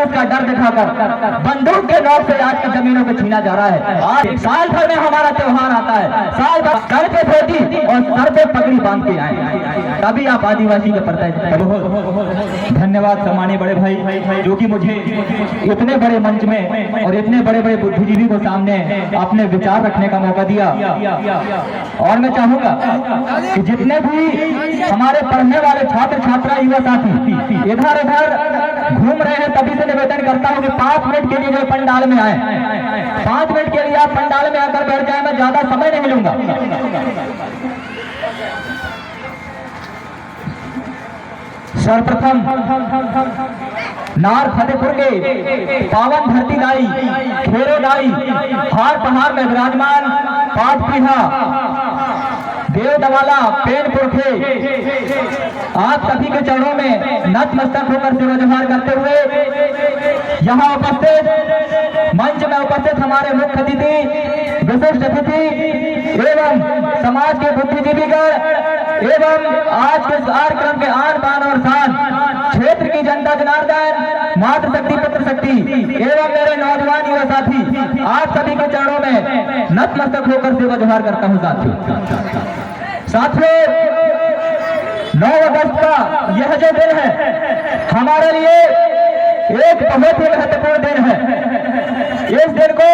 Police का डर दिखाकर बंदूक के नोक से आज की जमीनों को छीना जा रहा है। आज साल भर में हमारा त्योहार आता है, साल भर सर पे धोती और सर पे पगड़ी बांध के आए, तभी आप आदिवासी के प्रति। धन्यवाद सम्मानीय बड़े भाई जो कि मुझे इतने बड़े मंच में और इतने बड़े बड़े बुद्धिजीवी को सामने अपने विचार रखने का मौका दिया। और मैं चाहूंगा कि जितने भी हमारे पढ़ने वाले छात्र छात्रा युवा साथी इधर उधर घूम रहे हैं, तभी से निवेदन करता हूं कि 5 मिनट के लिए जो पंडाल में आए, 5 मिनट के लिए आप पंडाल में आकर बैठ जाए, मैं ज्यादा समय नहीं लूंगा। सर्वप्रथम नार फतेहपुर के पावन धरती दाई खेरो दाई हार पहाड़ में विराजमान पाटपीहा देव दवाला पेन पुरखे आप सभी के चरणों में नतमस्तक होकर सेवा जोहार करते हुए यहाँ उपस्थित मंच में उपस्थित हमारे मुख्य अतिथि विशिष्ट अतिथि एवं समाज के बुद्धिजीवीगण एवं आज के कार्यक्रम के आन बान और शान क्षेत्र की जनता जनार्दन मातृ शक्ति पुत्र शक्ति एवं मेरे नौजवान युवा साथी आप सभी के चरणों में नतमस्तक होकर सेवा जोहार करता हूँ। साथियों 9 अगस्त का यह जो दिन है हमारे लिए एक बहुत ही महत्वपूर्ण दिन है। इस दिन को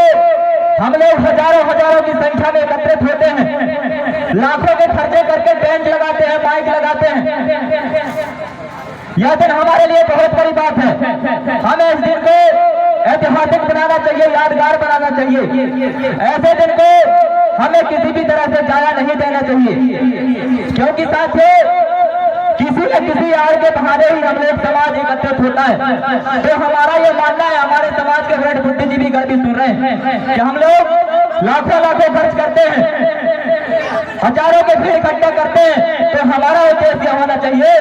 हम लोग हजारों की संख्या में एकत्रित होते हैं, लाखों के खर्चे करके बेंच लगाते हैं, माइक लगाते हैं। यह दिन हमारे लिए बहुत बड़ी बात है। हमें इस दिन को ऐतिहासिक बनाना चाहिए, यादगार बनाना चाहिए। ऐसे दिन को हमें किसी भी तरह से जाया नहीं देना चाहिए, क्योंकि साथियों किसी न किसी आड़ के बहाने ही हम लोग समाज एकत्रित होता है। तो हमारा ये मानना है, हमारे समाज के बड़े बुद्धिजीवी गण भी सुन रहे हैं कि हम लोग लाखों खर्च करते हैं, हजारों के भीड़ इकट्ठा करते हैं। तो हमारा उद्देश्य यह होना चाहिए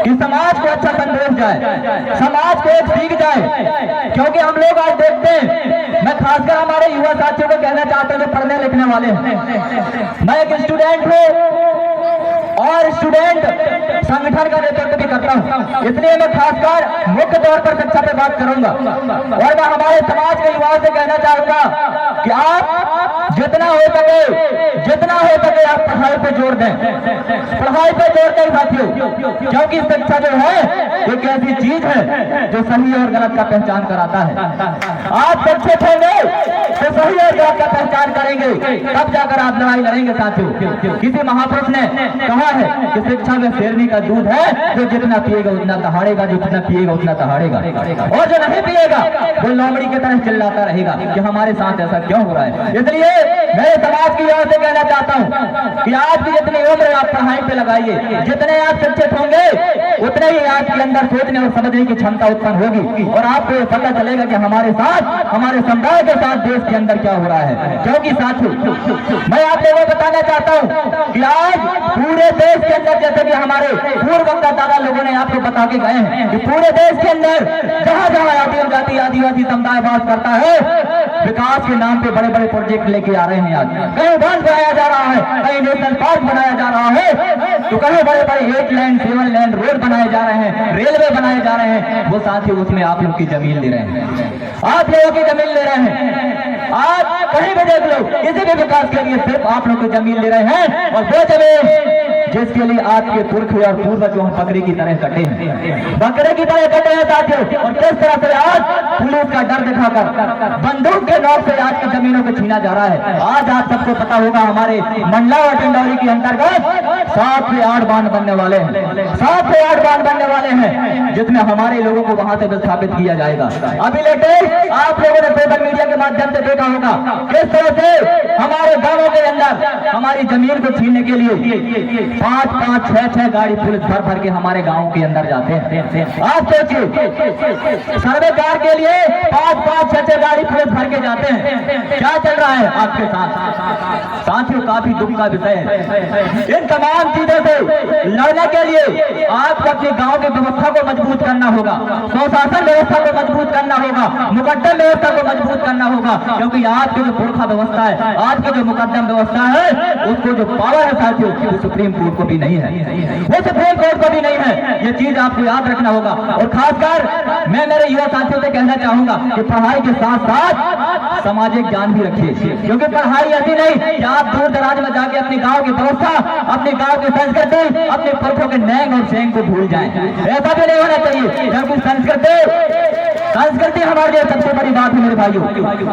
कि समाज को अच्छा संदेश जाए, समाज को एक सीख जाए। क्योंकि हम लोग आज देखते हैं, मैं खासकर हमारे युवा साथियों को कहना चाहता हूं जो पढ़ने लिखने वाले हैं, मैं एक स्टूडेंट हूं और स्टूडेंट संगठन का नेतृत्व भी करता हूं, इसलिए मैं खासकर मुख्य तौर पर शिक्षा पे बात करूंगा। और मैं हमारे समाज के युवाओं से कहना चाहूंगा कि आप जितना हो सके आप पढ़ाई पे जोर दें, पढ़ाई पे जोर दें साथियों, क्योंकि शिक्षा जो है एक ऐसी चीज है जो सही और गलत का पहचान कराता है। आप शिक्षित होंगे तो सही और गलत का पहचान करेंगे, तब जाकर आप लड़ाई लड़ेंगे साथियों। किसी महापुरुष ने कहा है कि शिक्षा में शेरनी का दूध है, जो जितना पिएगा उतना दहाड़ेगा, जो जितना पिएगा उतना दहाड़ेगा, और जो नहीं पिएगा वो लोमड़ी की तरह चिल्लाता रहेगा कि हमारे साथ ऐसा क्यों हो रहा है। इसलिए मेरे समाज की ओर से कहना चाहता हूं कि आज की जितनी उम्र आप पढ़ाई पे लगाइए, जितने आप शिक्षित होंगे उतने ही आपके अंदर सोचने और समझने की क्षमता उत्पन्न होगी, और आपको ये पता चलेगा कि हमारे साथ, हमारे समुदाय के साथ देश के अंदर क्या हो रहा है। क्योंकि साथियों मैं आप लोगों को बताना चाहता हूं कि आज पूरे देश के अंदर, जैसे कि हमारे पूर्व वक्ता दादा लोगों ने आपको बता के गए हैं कि पूरे देश के अंदर जहां जाति आदिवासी समुदाय वास करता है, विकास के नाम पे बड़े बड़े प्रोजेक्ट लेके आ रहे हैं। आज कहीं बांध बनाया जा रहा है, कहीं नेशनल पार्क बनाया जा रहा है, तो कहीं बड़े बड़े 8 लेन 7 लेन रोड बनाए जा रहे हैं, रेलवे बनाए जा रहे हैं। वो साथी उसमें आप लोग की जमीन ले रहे हैं, आप लोगों की जमीन ले रहे हैं। आज कहीं भी देख लो, किसी भी विकास के लिए सिर्फ आप लोग की जमीन ले रहे हैं, और वो जमीन जिसके लिए आपके पुरख और पूर्वज जो बकरी की तरह कटे हैं, बकरे की तरह कटे हैं साथियों। और किस तरह से आज पुलिस का डर दिखाकर बंदूक के नोक से आज की जमीनों को छीना जा रहा है। आज आप सबको पता होगा हमारे मंडला और टिंडौरी के अंतर्गत 7 से 8 बांध बनने वाले हैं, 7 से 8 बांध बनने वाले हैं, जिसमें हमारे लोगों को वहां से विस्थापित किया जाएगा। अभी लेटेस्ट आप लोगों ने सोशल मीडिया के माध्यम से देखा होगा किस तरह से हमारे गांवों के अंदर हमारी जमीन को छीनने के लिए 5-5, 6-6 गाड़ी पुलिस भर के हमारे गांव के अंदर जाते हैं। आप सोचिए सर्वे कार्य के लिए 5-5, 6-6 गाड़ी पुलिस भर के जाते हैं। क्या चल रहा है आपके साथ साथियों? काफी दुख का विषय है। इन तमाम चीजों से लड़ने के लिए आपको अपने गांव की व्यवस्था को मजबूत करना होगा, स्वशासन व्यवस्था को मजबूत करना होगा, मुकद्दम व्यवस्था को मजबूत करना होगा, क्योंकि क्योंकि आज की जो पुरखा व्यवस्था है, आज की जो मुकद्दम व्यवस्था है, उसको जो पावर है साथियों, वो सुप्रीम कोर्ट को भी नहीं है, वो सुप्रीम कोर्ट को भी नहीं है। ये चीज आपको याद रखना होगा। और खासकर मैं मेरे युवा साथियों से कहना चाहूंगा कि पढ़ाई के साथ साथ सामाजिक ज्ञान भी रखिए, क्योंकि पढ़ाई ऐसी नहीं कि आप दूर दराज में जाके अपने गांव की व्यवस्था, अपने गांव की संस्कृति, अपने पुरखों के नैंग और सेंग को भूल जाएं। ऐसा भी नहीं होना चाहिए, क्योंकि संस्कृति हमारे लिए सबसे बड़ी बात है मेरे भाइयों।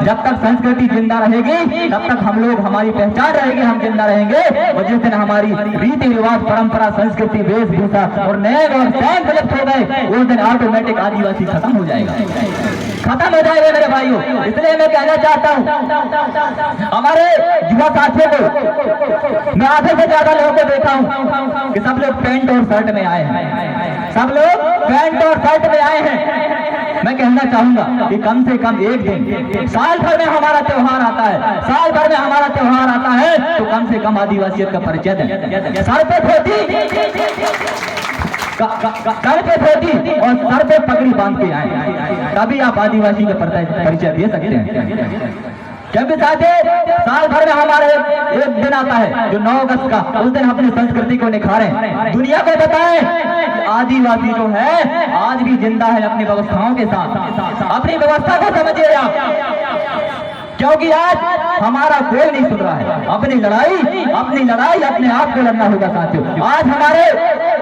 जब तक संस्कृति जिंदा रहेगी तब तक हम लोग, हमारी पहचान रहेगी, हम जिंदा रहेंगे। और जिस दिन हमारी रीति रिवाज, परंपरा, संस्कृति, वेशभूषा और नैंग और सेंग विलुप्त हो गए, उस दिन ऑटोमेटिक आदिवासी खत्म हो जाएगा, खत्म हो जाएगा मेरे भाइयों। इसलिए मैं कहना चाहता हूँ हमारे युवा साथियों को, मैं आधे से ज्यादा लोगों को देखा हूँ कि सब लोग पैंट और शर्ट में आए हैं, सब लोग पैंट और शर्ट में आए हैं। मैं कहना चाहूंगा कि कम से कम एक दिन, साल भर में हमारा त्योहार आता है, साल भर में हमारा त्योहार आता है, तो कम से कम आदिवासियत का परिचय दें। सर पे धोती, सर पे धोती और सर पे पगड़ी बांध के आए, तभी आप आदिवासी का परिचय दे सकते हैं। क्योंकि साथियों, साल भर में हमारा एक दिन आता है जो 9 अगस्त का, उस दिन अपनी संस्कृति को निखारें, दुनिया को बताएं आदिवासी जो है आज भी जिंदा है अपनी व्यवस्थाओं के साथ। अपनी व्यवस्था को समझिए आप, क्योंकि आज हमारा कोई नहीं सुन रहा है। अपनी लड़ाई अपने आप को लड़ना होगा साथियों। आज हमारे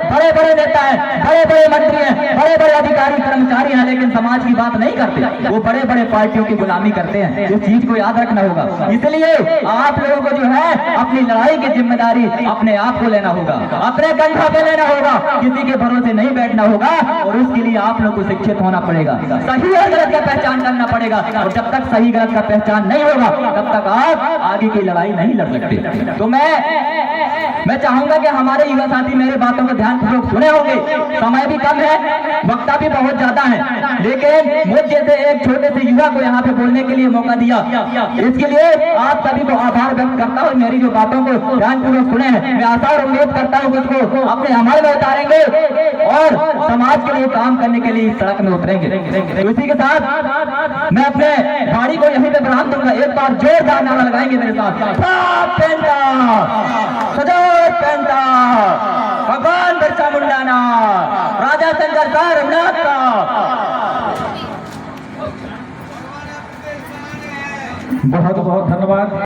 बड़े बड़े नेता हैं, बड़े बड़े मंत्री हैं, बड़े बड़े अधिकारी कर्मचारी हैं, लेकिन समाज की बात नहीं करते, वो बड़े बड़े पार्टियों की गुलामी करते हैं। इस चीज को याद रखना होगा। इसलिए आप लोगों को जो है अपनी लड़ाई की जिम्मेदारी अपने आप को लेना होगा, अपने कंधा पे लेना होगा, किसी के भरोसे नहीं बैठना होगा। और उसके लिए आप लोग को शिक्षित होना पड़ेगा, सही और गलत का पहचान करना पड़ेगा। और जब तक सही गलत का पहचान नहीं होगा तब तक आप आगे की लड़ाई नहीं लड़ सकते। तो मैं चाहूंगा कि हमारे युवा साथी मेरी बातों को ध्यानपूर्वक सुने होंगे। समय भी कम है, वक्ता भी बहुत ज्यादा है, लेकिन मुझ जैसे एक छोटे से युवा को यहाँ पे बोलने के लिए मौका दिया, इसके लिए आप सभी को आभार व्यक्त करता हूँ। मेरी जो बातों को ध्यानपूर्वक सुने हैं, मैं आशा और उम्मीद करता हूँ कि उसको अपने अमल में उतारेंगे और समाज के लिए काम करने के लिए सड़क में उतरेंगे। तो इसी के साथ मैं अपने गाड़ी को यहीं पे विराम दूंगा। एक बार जोरदार नारा लगाएंगे मेरे साथ, भगवान बिरसा मुंडा ना, राजा शंकर सारनाथ का। बहुत बहुत धन्यवाद।